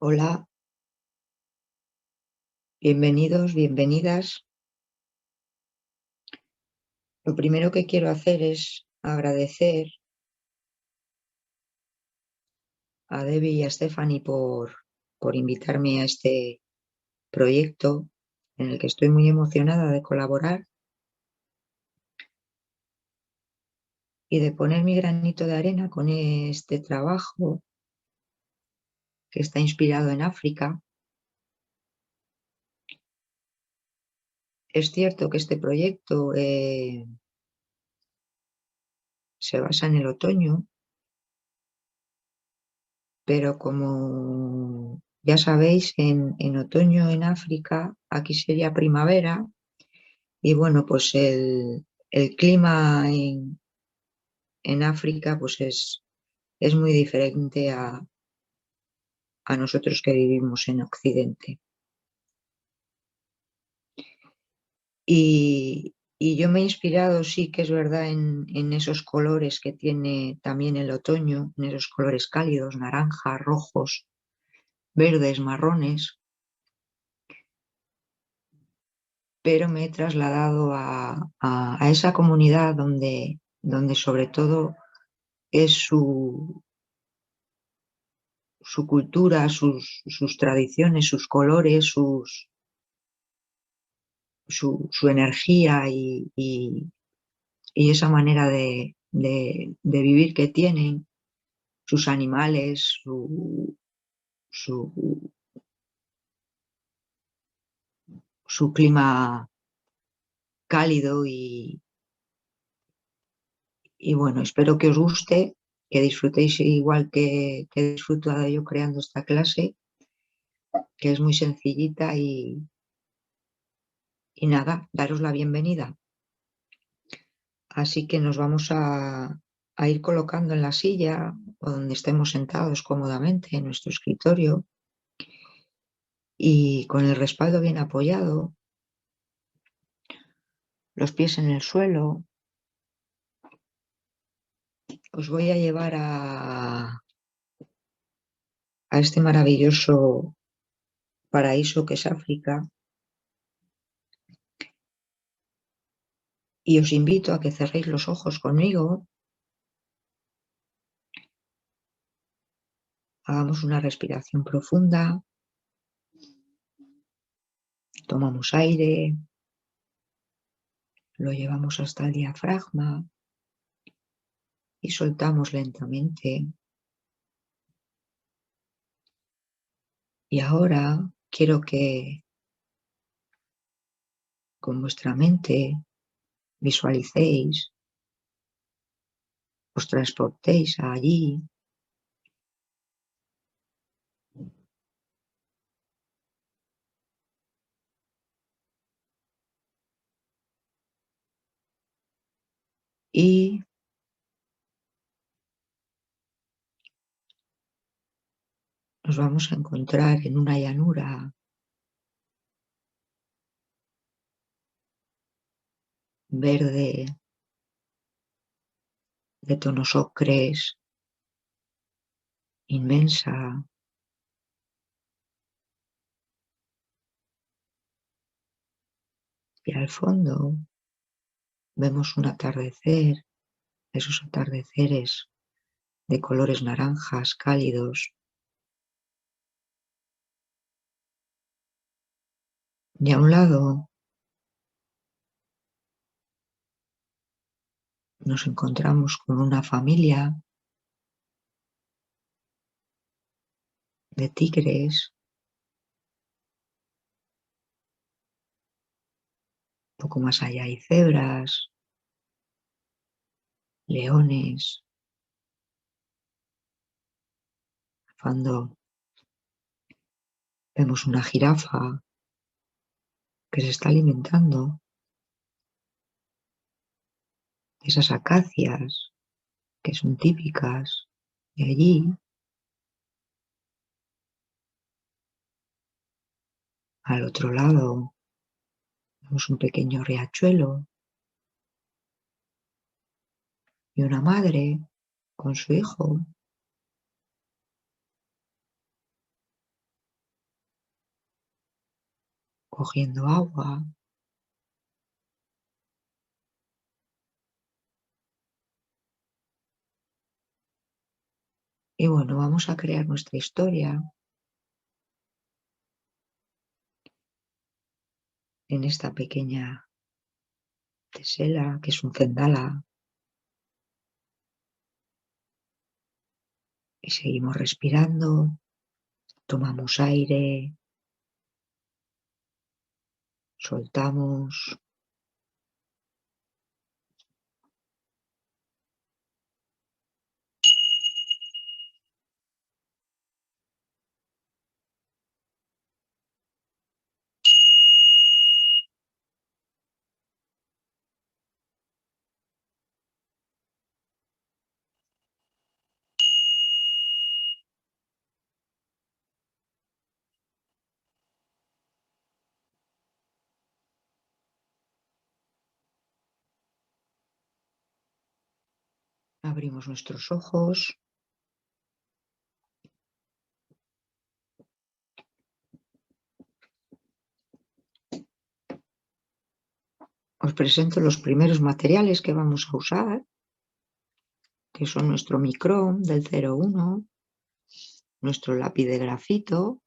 Hola, bienvenidos, bienvenidas. Lo primero que quiero hacer es agradecer a Debbie y a Stephanie por invitarme a este proyecto en el que estoy muy emocionada de colaborar y de poner mi granito de arena con este trabajo que está inspirado en África. Es cierto que este proyecto se basa en el otoño, pero como ya sabéis, en otoño en África, aquí sería primavera, y bueno, pues el clima en África pues es muy diferente a nosotros que vivimos en Occidente. Y yo me he inspirado, sí que es verdad, en esos colores que tiene también el otoño, en esos colores cálidos, naranjas, rojos, verdes, marrones, pero me he trasladado a esa comunidad donde sobre todo es su cultura, sus tradiciones, sus colores, su energía y esa manera de vivir que tienen, sus animales, su, su clima cálido y bueno, espero que os guste, que disfrutéis igual que he disfrutado yo creando esta clase, que es muy sencillita y nada, daros la bienvenida. Así que nos vamos a ir colocando en la silla o donde estemos sentados cómodamente en nuestro escritorio y con el respaldo bien apoyado, los pies en el suelo. Os voy a llevar a este maravilloso paraíso que es África y os invito a que cerréis los ojos conmigo, hagamos una respiración profunda, tomamos aire, lo llevamos hasta el diafragma y soltamos lentamente. Y ahora quiero que con vuestra mente visualicéis, os transportéis allí y nos vamos a encontrar en una llanura verde, de tonos ocres, inmensa, y al fondo vemos un atardecer, esos atardeceres de colores naranjas cálidos, y a un lado nos encontramos con una familia de tigres, un poco más allá hay cebras, leones, cuando vemos una jirafa que se está alimentando de esas acacias que son típicas de allí. Al otro lado vemos un pequeño riachuelo y una madre con su hijo cogiendo agua. Y bueno, vamos a crear nuestra historia en esta pequeña tesela, que es un cendala. Y seguimos respirando, tomamos aire, soltamos. Abrimos nuestros ojos. Os presento los primeros materiales que vamos a usar, que son nuestro micrón del 01, nuestro lápiz de grafito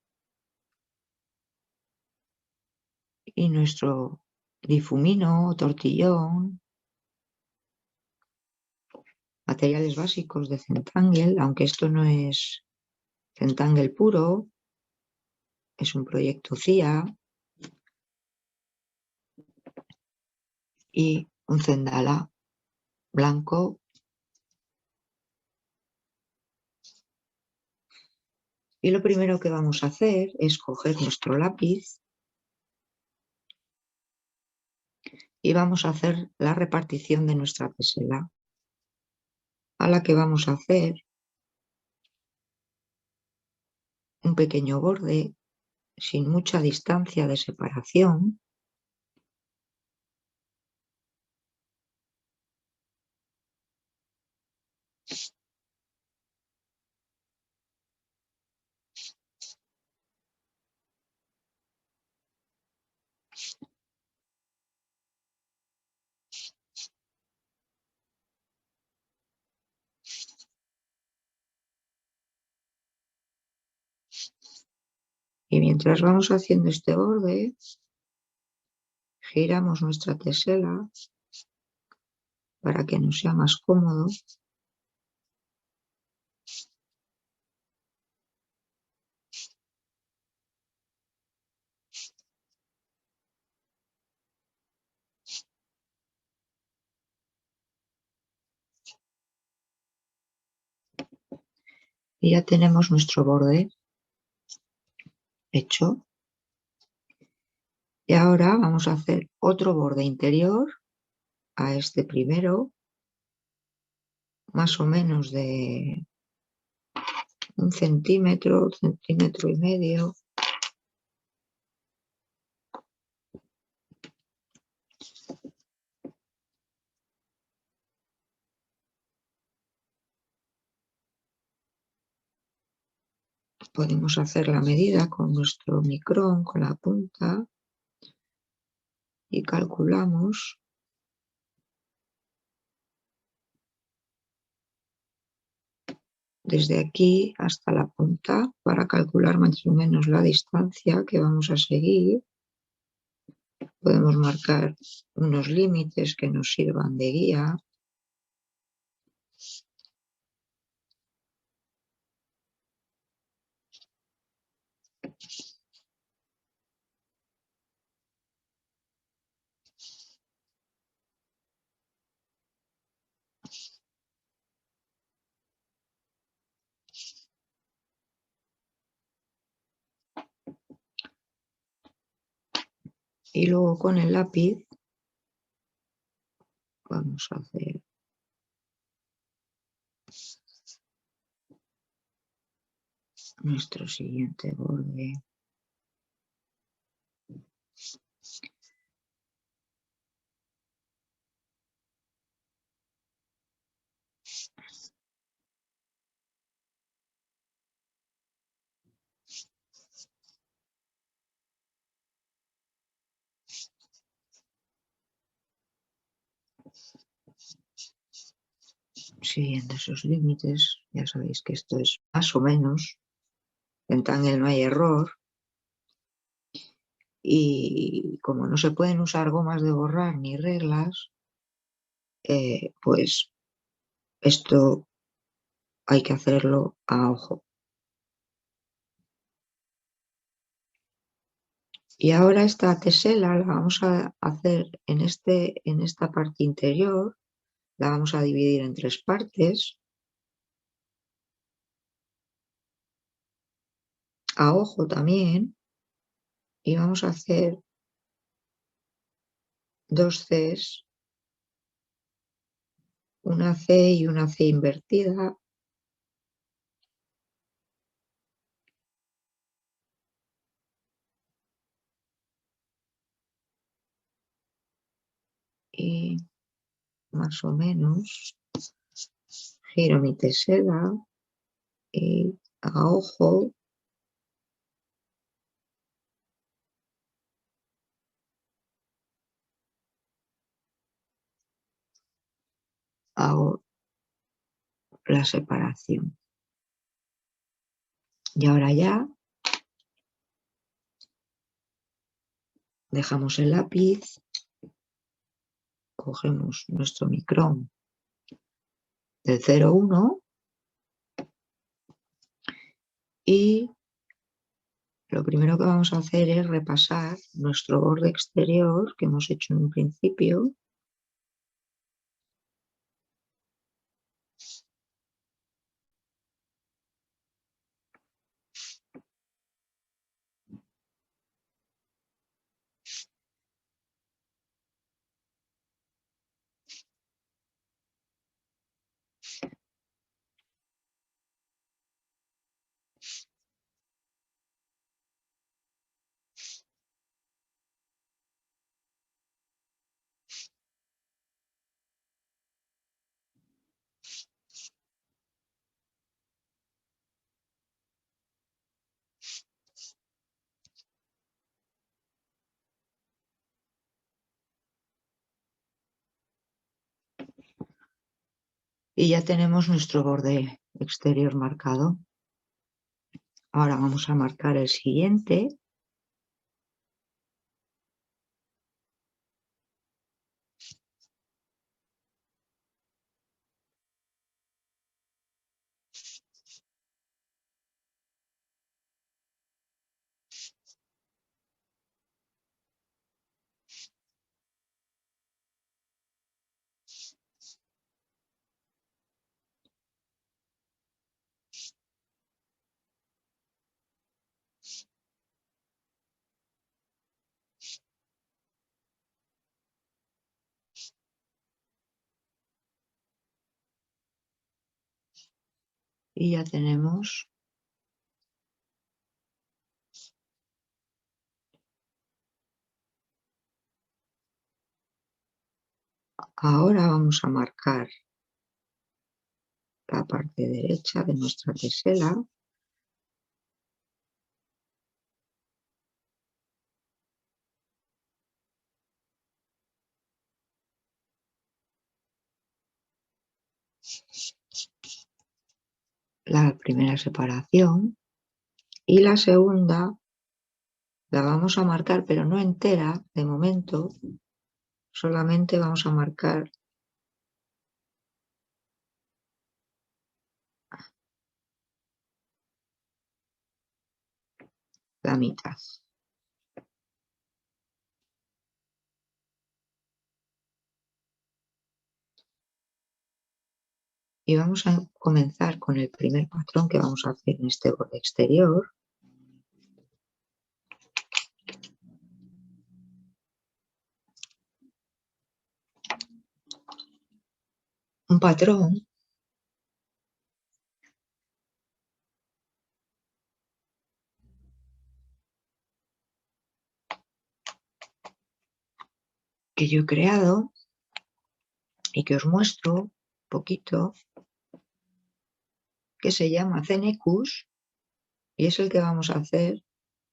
y nuestro difumino o tortillón. Materiales básicos de Zentangle, aunque esto no es Zentangle puro, es un proyecto CIA, y un cendala blanco. Y lo primero que vamos a hacer es coger nuestro lápiz y vamos a hacer la repartición de nuestra tesela, a la que vamos a hacer un pequeño borde sin mucha distancia de separación. Y mientras vamos haciendo este borde, giramos nuestra tesela para que nos sea más cómodo. Y ya tenemos nuestro borde hecho. Y ahora vamos a hacer otro borde interior a este primero, más o menos de 1 centímetro y medio. Podemos hacer la medida con nuestro micrón, con la punta, y calculamos. Desde aquí hasta la punta para calcular más o menos la distancia que vamos a seguir. Podemos marcar unos límites que nos sirvan de guía. Y luego con el lápiz vamos a hacer nuestro siguiente borde. Siguiendo esos límites, ya sabéis que esto es más o menos, en Tangle no hay error, y como no se pueden usar gomas de borrar ni reglas, pues esto hay que hacerlo a ojo. Y ahora esta tesela la vamos a hacer en esta parte interior, la vamos a dividir en 3 partes, a ojo también, y vamos a hacer 2 Cs, una C y una C invertida, y más o menos giro mi tesela y a ojo hago la separación. Y ahora ya dejamos el lápiz, cogemos nuestro micrón del 0,1 y lo primero que vamos a hacer es repasar nuestro borde exterior que hemos hecho en un principio. Y ya tenemos nuestro borde exterior marcado. Ahora vamos a marcar el siguiente. Y ya tenemos ahora vamos a marcar la parte derecha de nuestra tesela. La primera separación y la segunda la vamos a marcar, pero no entera de momento, solamente vamos a marcar la mitad. Y vamos a comenzar con el primer patrón que vamos a hacer en este borde exterior. Un patrón que yo he creado y que os muestro un poquito, que se llama Cenecus y es el que vamos a hacer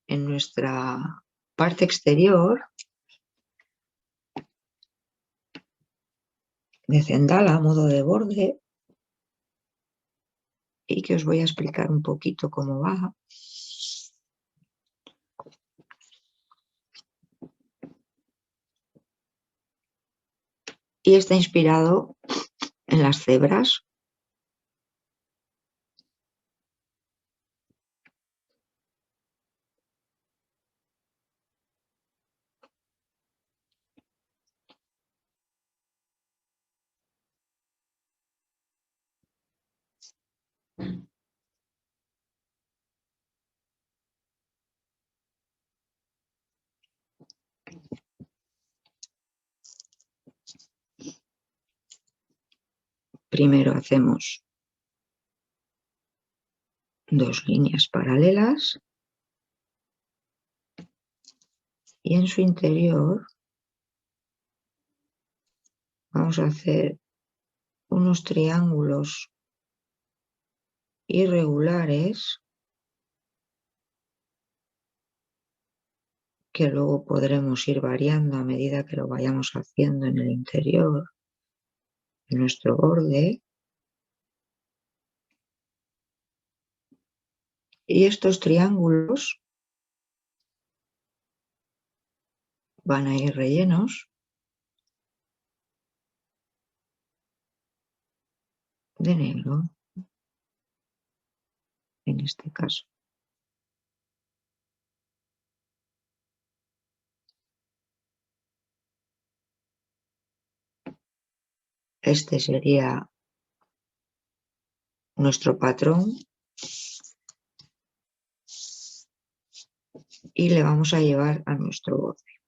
en nuestra parte exterior. de cendal a modo de borde y que os voy a explicar un poquito cómo va. Y está inspirado en las cebras. Primero hacemos 2 líneas paralelas y en su interior vamos a hacer unos triángulos irregulares que luego podremos ir variando a medida que lo vayamos haciendo en el interior de nuestro borde. Y estos triángulos van a ir rellenos de negro, en este caso. Este sería nuestro patrón y le vamos a llevar a nuestro borde.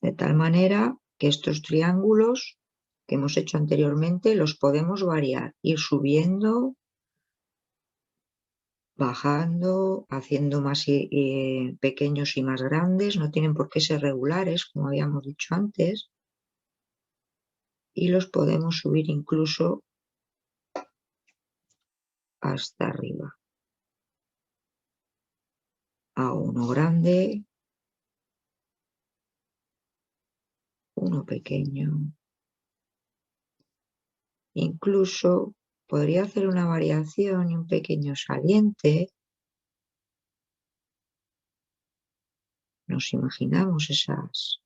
De tal manera que estos triángulos que hemos hecho anteriormente los podemos variar, ir subiendo, bajando, haciendo más pequeños y más grandes, no tienen por qué ser regulares, como habíamos dicho antes, y los podemos subir incluso hasta arriba. A uno grande, uno pequeño. Incluso podría hacer una variación y un pequeño saliente. Nos imaginamos esas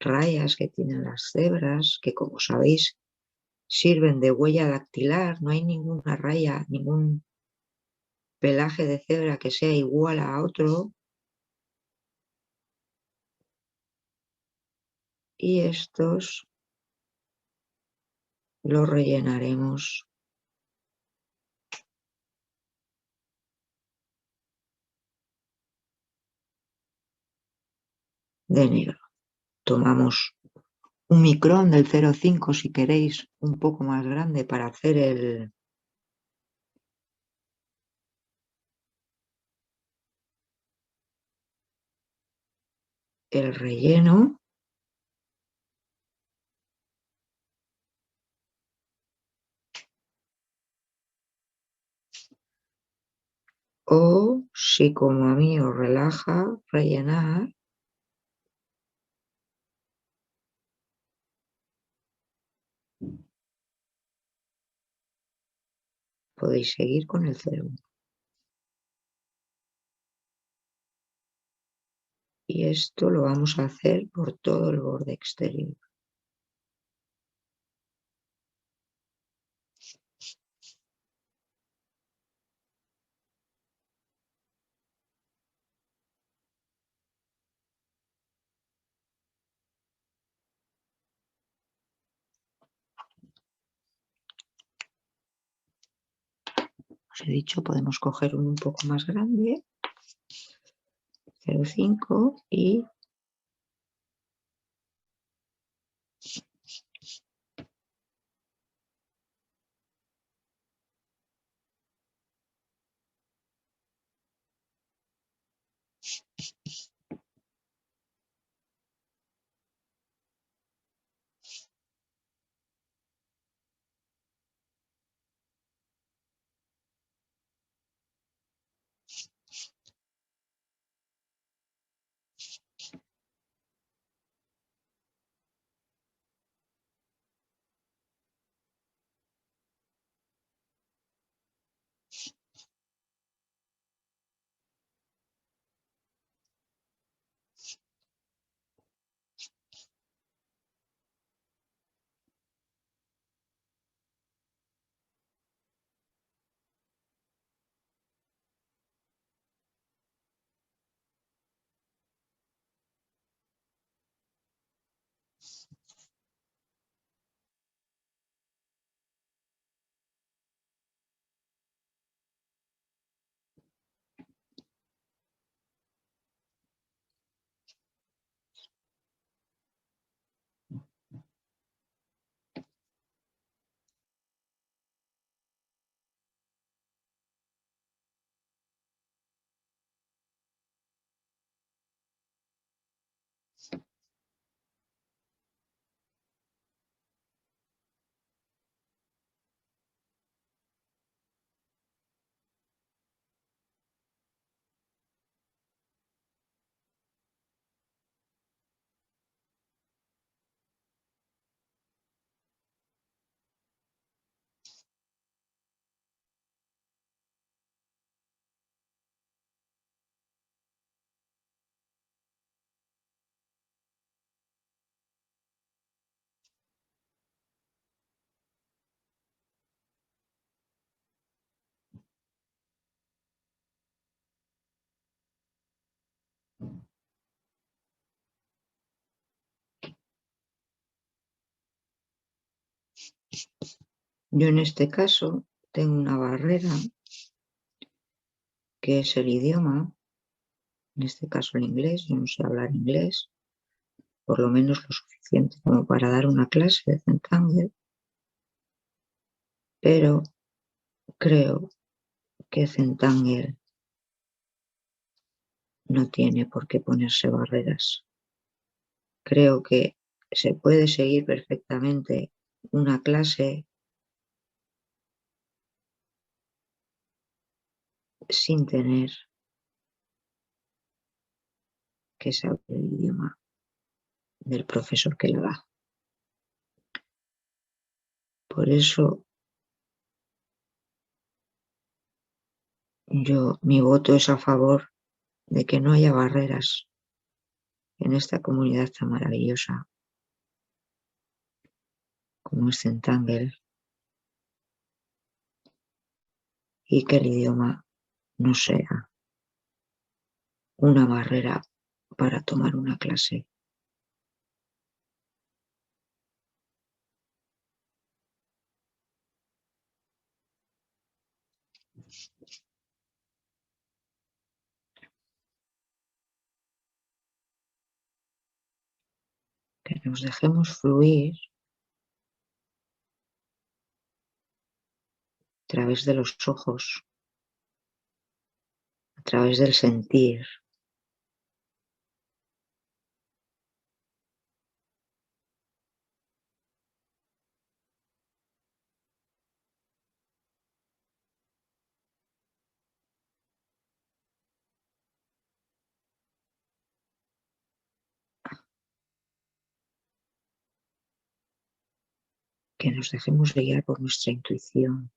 rayas que tienen las cebras, que como sabéis sirven de huella dactilar. No hay ninguna raya, ningún pelaje de cebra que sea igual a otro. Y estos los rellenaremos de negro. Tomamos un micrón del 0,5 si queréis un poco más grande para hacer el relleno. O si como a mí os relaja rellenar, podéis seguir con el 0,1. Y esto lo vamos a hacer por todo el borde exterior. Os he dicho, podemos coger uno un poco más grande, 0,5, y Yo en este caso tengo una barrera que es el idioma, en este caso el inglés. Yo no sé hablar inglés, por lo menos lo suficiente como para dar una clase de Zentangle, pero creo que Zentangle no tiene por qué ponerse barreras. Creo que se puede seguir perfectamente una clase sin tener que saber el idioma del profesor que la da. Por eso mi voto es a favor de que no haya barreras en esta comunidad tan maravillosa como es Zentangle, y que el idioma no sea una barrera para tomar una clase. Que nos dejemos fluir a través de los ojos, a través del sentir, que nos dejemos guiar por nuestra intuición,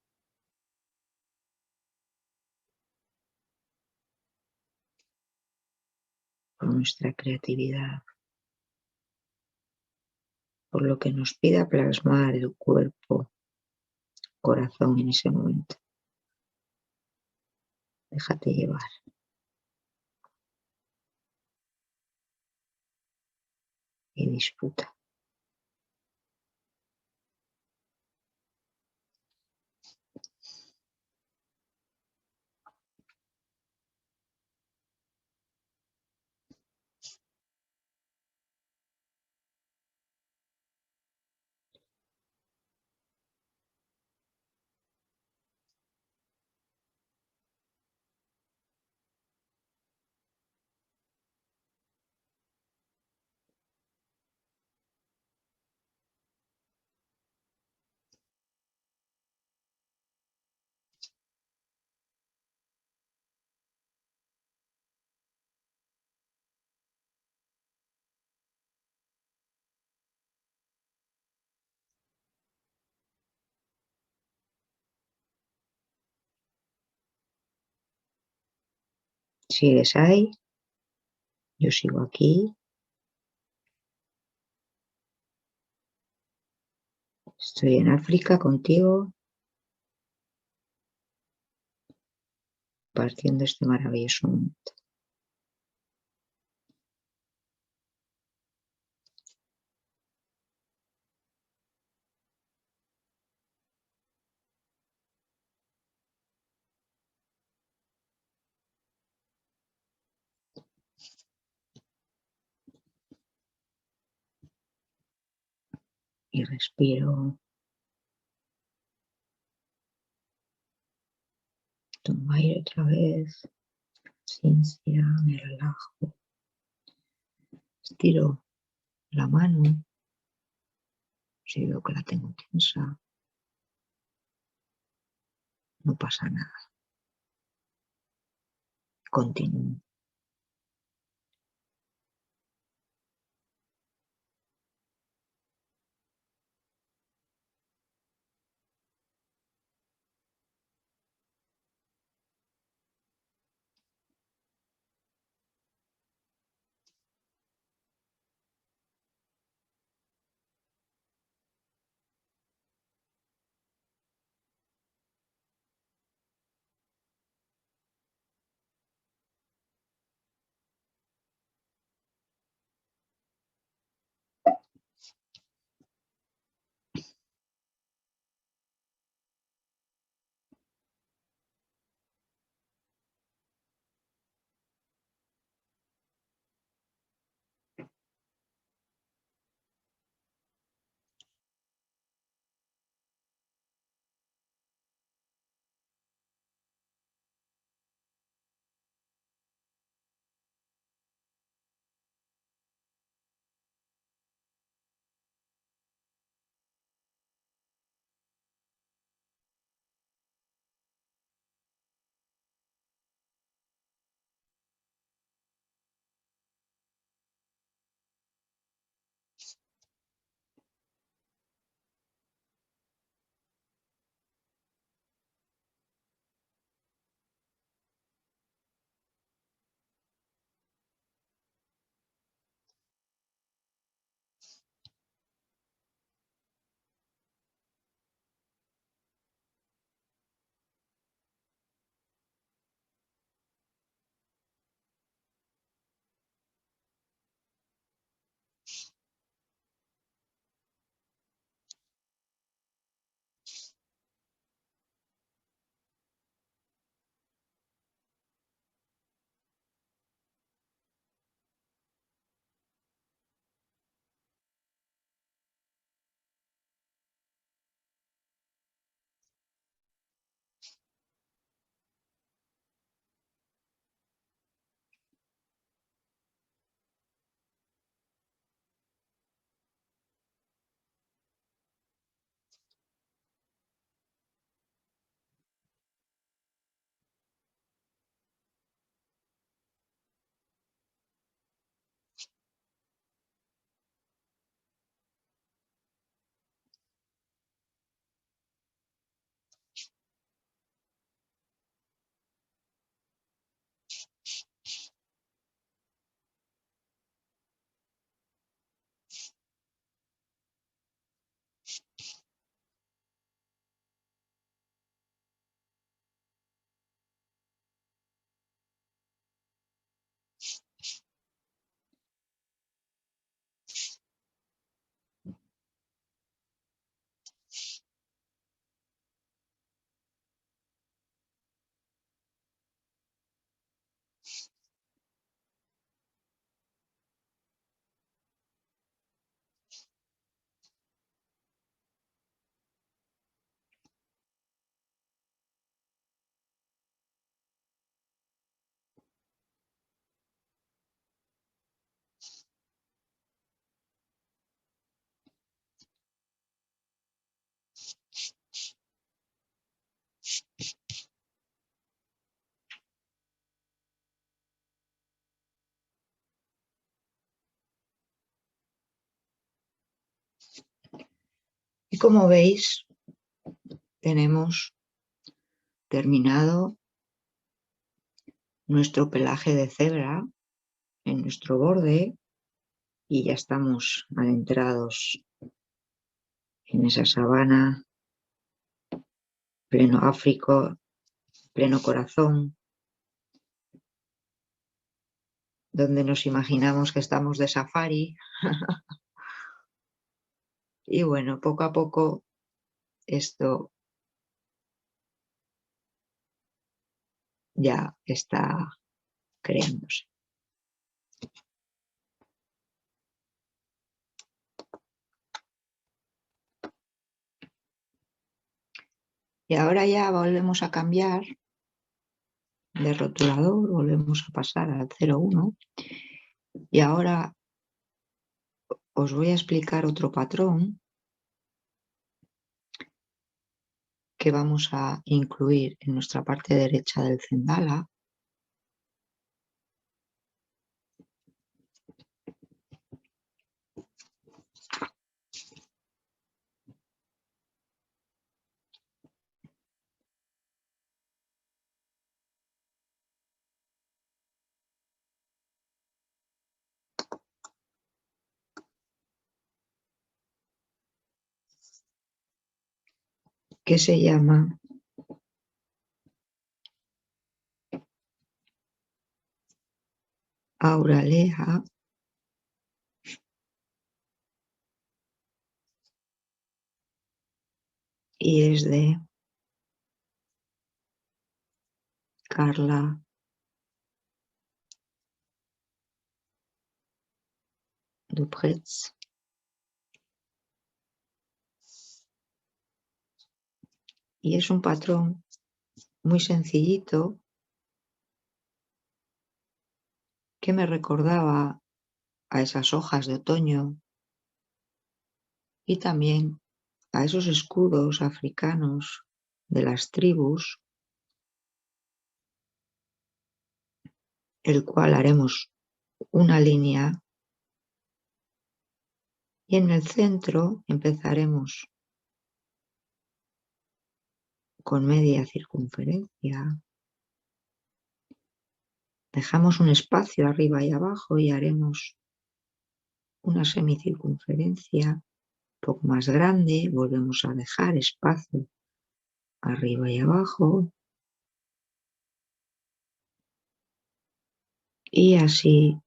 por nuestra creatividad, por lo que nos pida plasmar el cuerpo, corazón en ese momento. Déjate llevar y disfruta. ¿Sigues ahí? Yo sigo aquí. Estoy en África contigo, partiendo este maravilloso momento. Y respiro, tomo aire otra vez, ciencia, me relajo, estiro la mano, si veo que la tengo tensa, no pasa nada, continúo. Y como veis, tenemos terminado nuestro pelaje de cebra en nuestro borde y ya estamos adentrados en esa sabana, pleno África, pleno corazón, donde nos imaginamos que estamos de safari. Y bueno, poco a poco esto ya está creándose. Y ahora ya volvemos a cambiar de rotulador, volvemos a pasar al 01. Y ahora os voy a explicar otro patrón que vamos a incluir en nuestra parte derecha del cendala. Que se llama Auralea y es de Carla Dupretz. Y es un patrón muy sencillito que me recordaba a esas hojas de otoño y también a esos escudos africanos de las tribus, el cual haremos una línea y en el centro empezaremos con media circunferencia. Dejamos un espacio arriba y abajo y haremos una semicircunferencia un poco más grande. Volvemos a dejar espacio arriba y abajo. Y así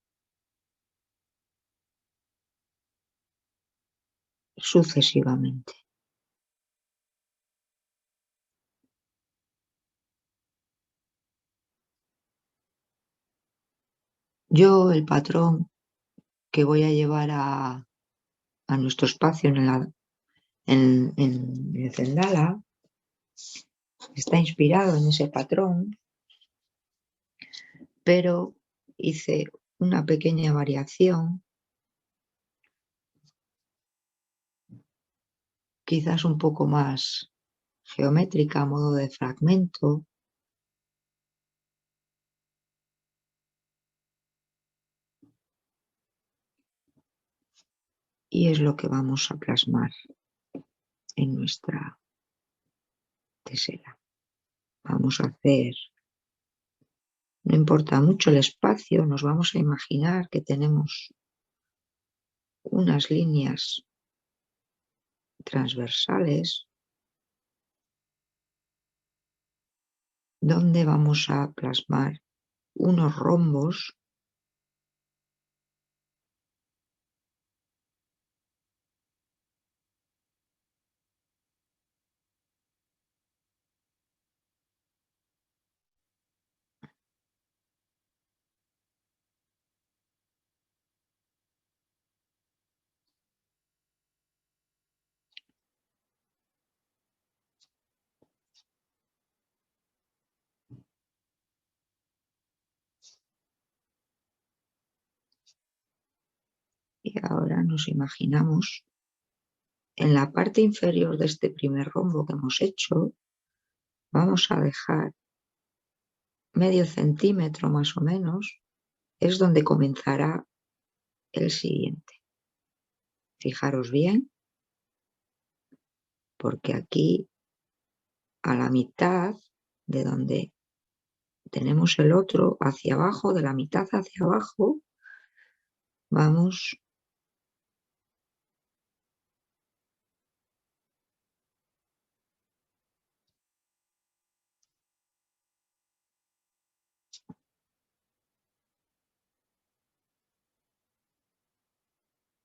sucesivamente. Yo el patrón que voy a llevar a nuestro espacio en el cendala está inspirado en ese patrón, pero hice una pequeña variación, quizás un poco más geométrica a modo de fragmento. Y es lo que vamos a plasmar en nuestra tesela. Vamos a hacer, no importa mucho el espacio, nos vamos a imaginar que tenemos unas líneas transversales donde vamos a plasmar unos rombos y ahora nos imaginamos en la parte inferior de este primer rombo que hemos hecho, vamos a dejar medio centímetro más o menos, es donde comenzará el siguiente. Fijaros bien porque aquí a la mitad de donde tenemos el otro, hacia abajo, de la mitad hacia abajo, vamos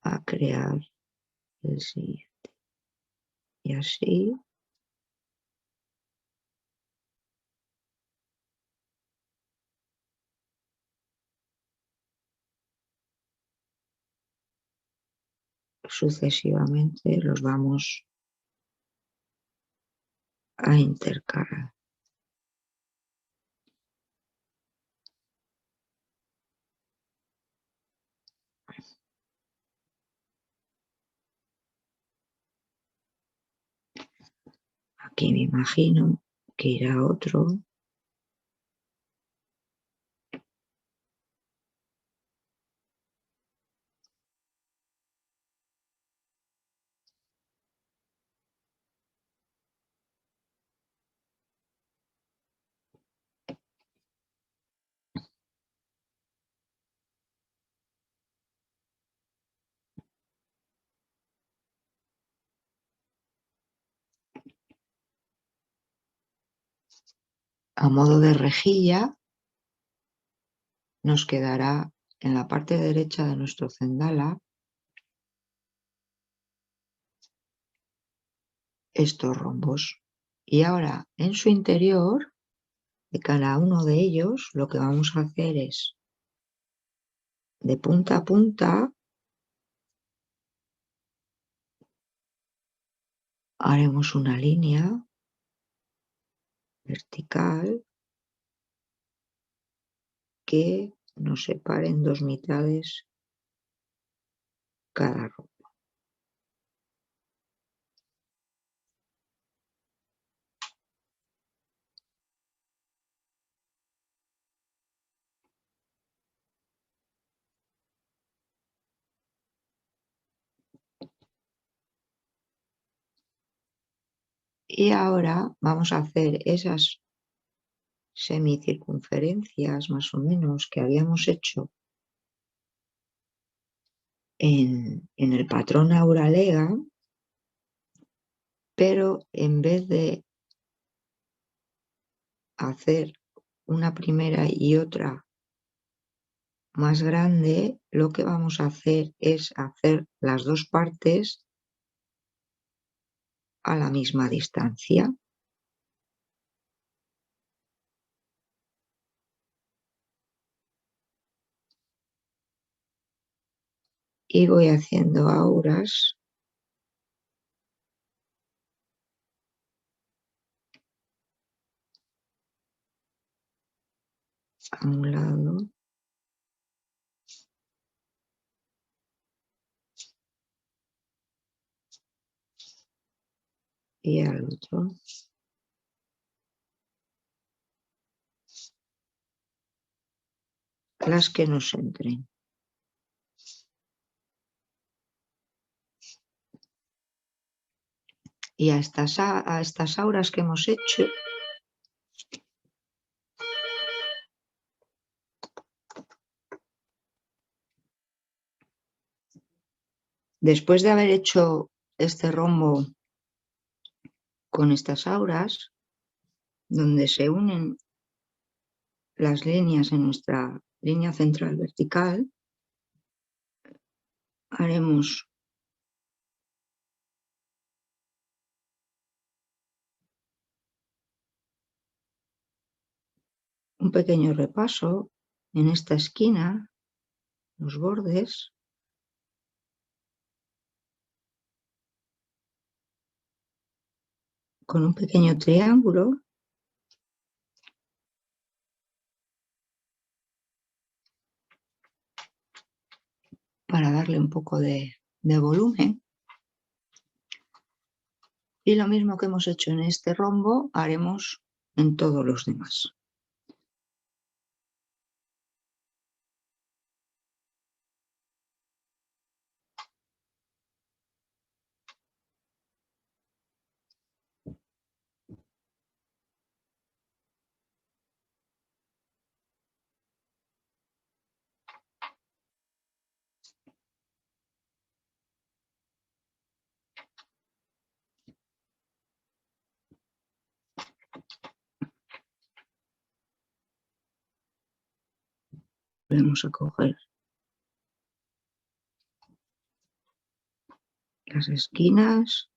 a crear el siguiente. Y así sucesivamente los vamos a intercalar. Aquí me imagino que irá otro. A modo de rejilla nos quedará en la parte derecha de nuestro cendala estos rombos. Y ahora en su interior de cada uno de ellos lo que vamos a hacer es de punta a punta haremos una línea vertical que nos separe en dos mitades cada rombo. Y ahora vamos a hacer esas semicircunferencias más o menos que habíamos hecho en el patrón Auralega, pero en vez de hacer una primera y otra más grande, lo que vamos a hacer es hacer las dos partes a la misma distancia. Y voy haciendo auras a un lado y al otro. Las que nos entren. Y a estas auras que hemos hecho, después de haber hecho este rombo con estas auras, donde se unen las líneas en nuestra línea central vertical, haremos un pequeño repaso en esta esquina, los bordes, con un pequeño triángulo para darle un poco de volumen. Y lo mismo que hemos hecho en este rombo, haremos en todos los demás. Volvemos a coger las esquinas.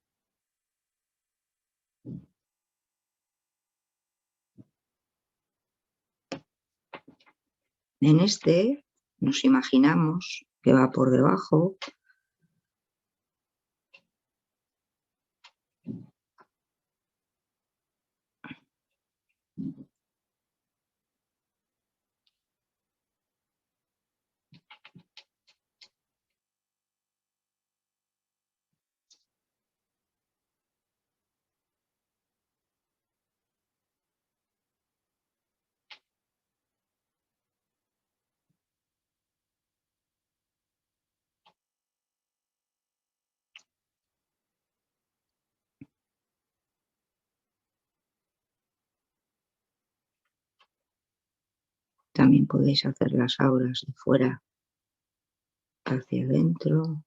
En este nos imaginamos que va por debajo también podéis hacer las auras de fuera hacia adentro.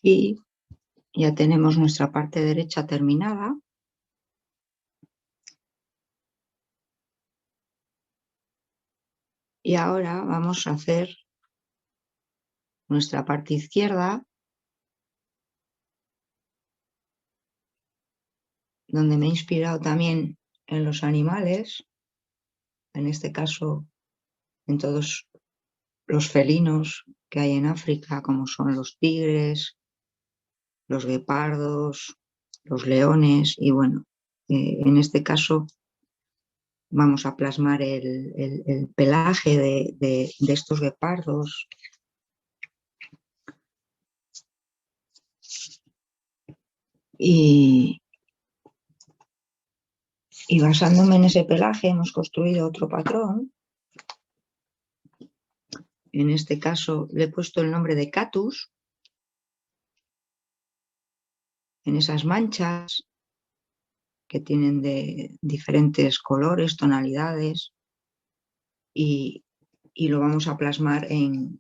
Y ya tenemos nuestra parte derecha terminada. Y ahora vamos a hacer nuestra parte izquierda, donde me he inspirado también en los animales, en este caso en todos los felinos que hay en África, como son los tigres, los guepardos, los leones, y bueno, en este caso vamos a plasmar el pelaje de estos guepardos. Y basándome en ese pelaje hemos construido otro patrón. En este caso le he puesto el nombre de Catus. En esas manchas que tienen de diferentes colores, tonalidades, y lo vamos a plasmar en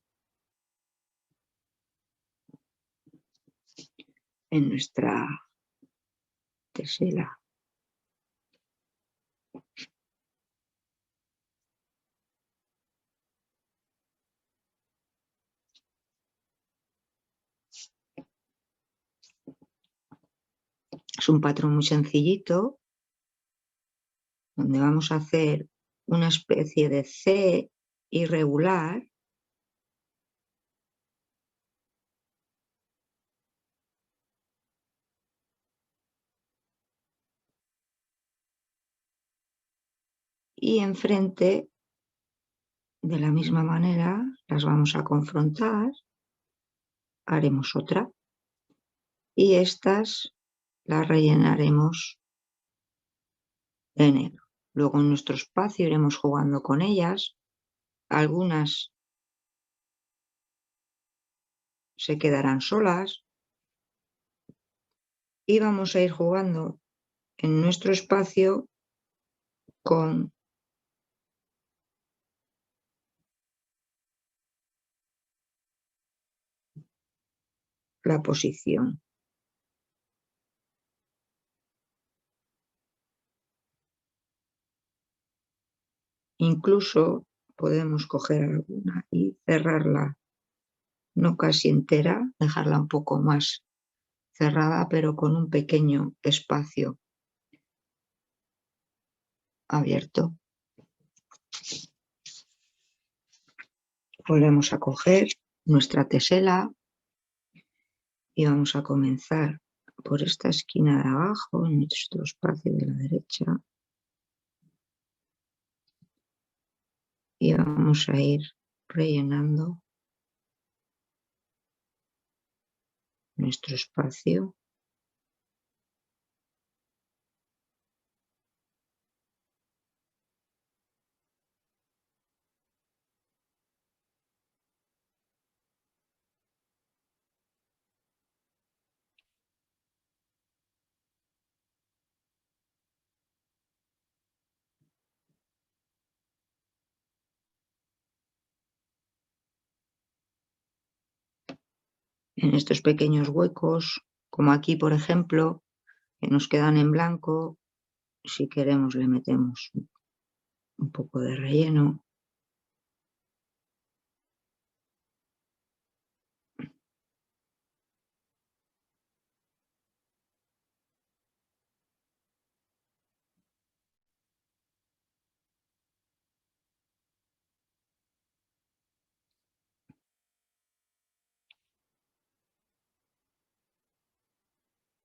nuestra tesela. Es un patrón muy sencillito, donde vamos a hacer una especie de C irregular y enfrente, de la misma manera, las vamos a confrontar, haremos otra y estas las rellenaremos de negro. Luego en nuestro espacio iremos jugando con ellas. Algunas se quedarán solas y vamos a ir jugando en nuestro espacio con la posición. Incluso podemos coger alguna y cerrarla, no casi entera, dejarla un poco más cerrada, pero con un pequeño espacio abierto. Volvemos a coger nuestra tesela Y vamos a comenzar por esta esquina de abajo, en nuestro espacio de la derecha. Y vamos a ir rellenando nuestro espacio. En estos pequeños huecos, como aquí, por ejemplo, que nos quedan en blanco, si queremos le metemos un poco de relleno.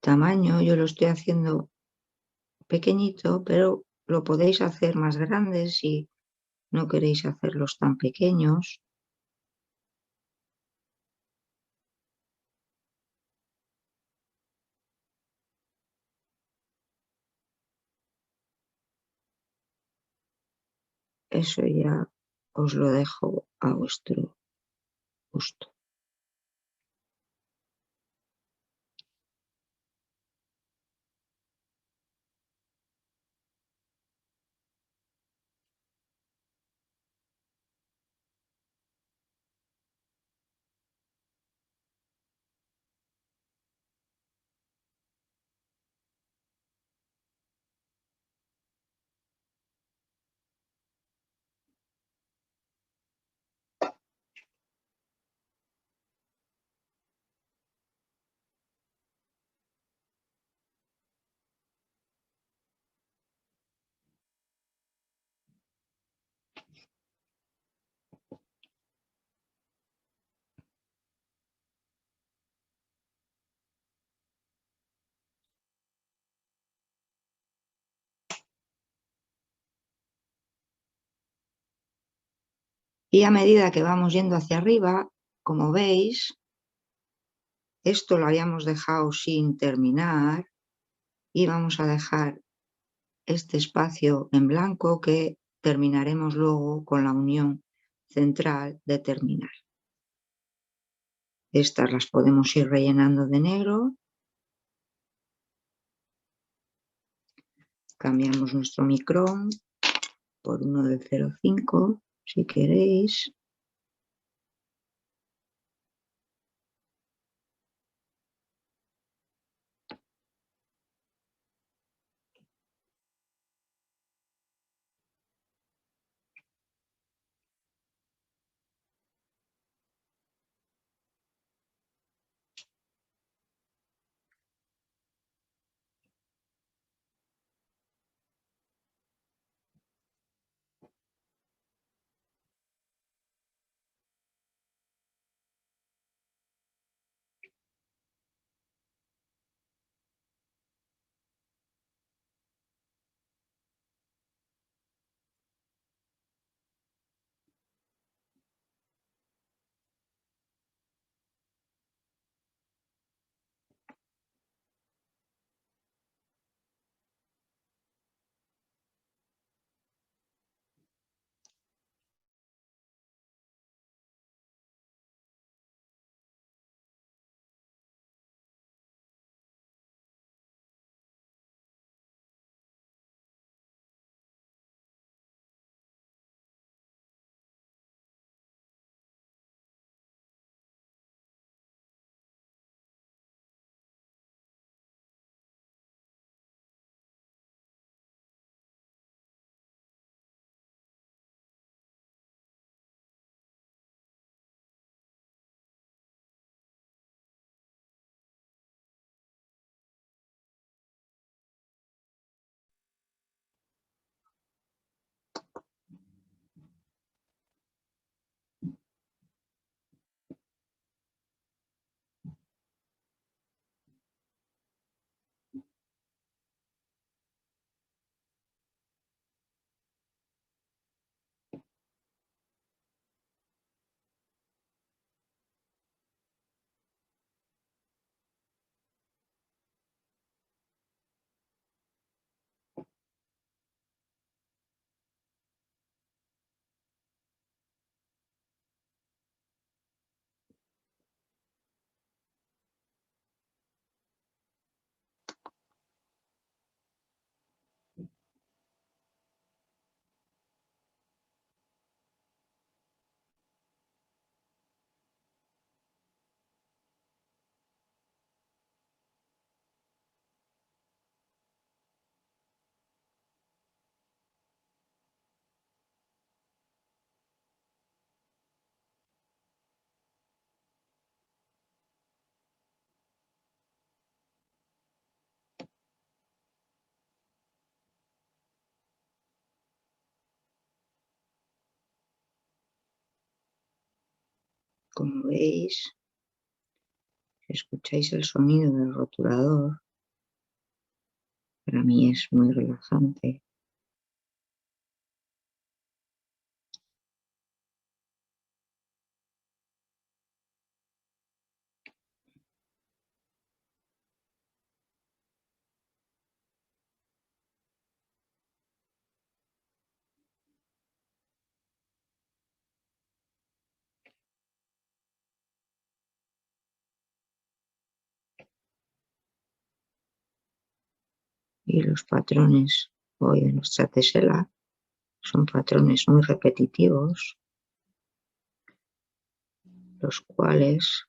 Tamaño, yo lo estoy haciendo pequeñito, pero lo podéis hacer más grande si no queréis hacerlos tan pequeños. Eso ya os lo dejo a vuestro gusto. Y a medida que vamos yendo hacia arriba, como veis, esto lo habíamos dejado sin terminar y vamos a dejar este espacio en blanco que terminaremos luego con la unión central de terminar. Estas las podemos ir rellenando de negro. Cambiamos nuestro micrón por uno del 0,5 si queréis. Como veis, escucháis el sonido del rotulador. Para mí es muy relajante. Y los patrones hoy de nuestra tesela son patrones muy repetitivos, los cuales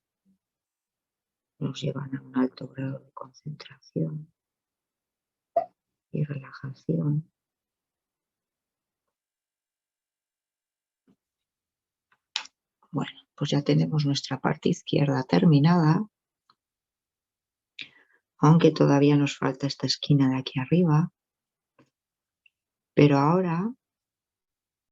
nos llevan a un alto grado de concentración y relajación. Bueno, pues ya tenemos nuestra parte izquierda terminada, aunque todavía nos falta esta esquina de aquí arriba, pero ahora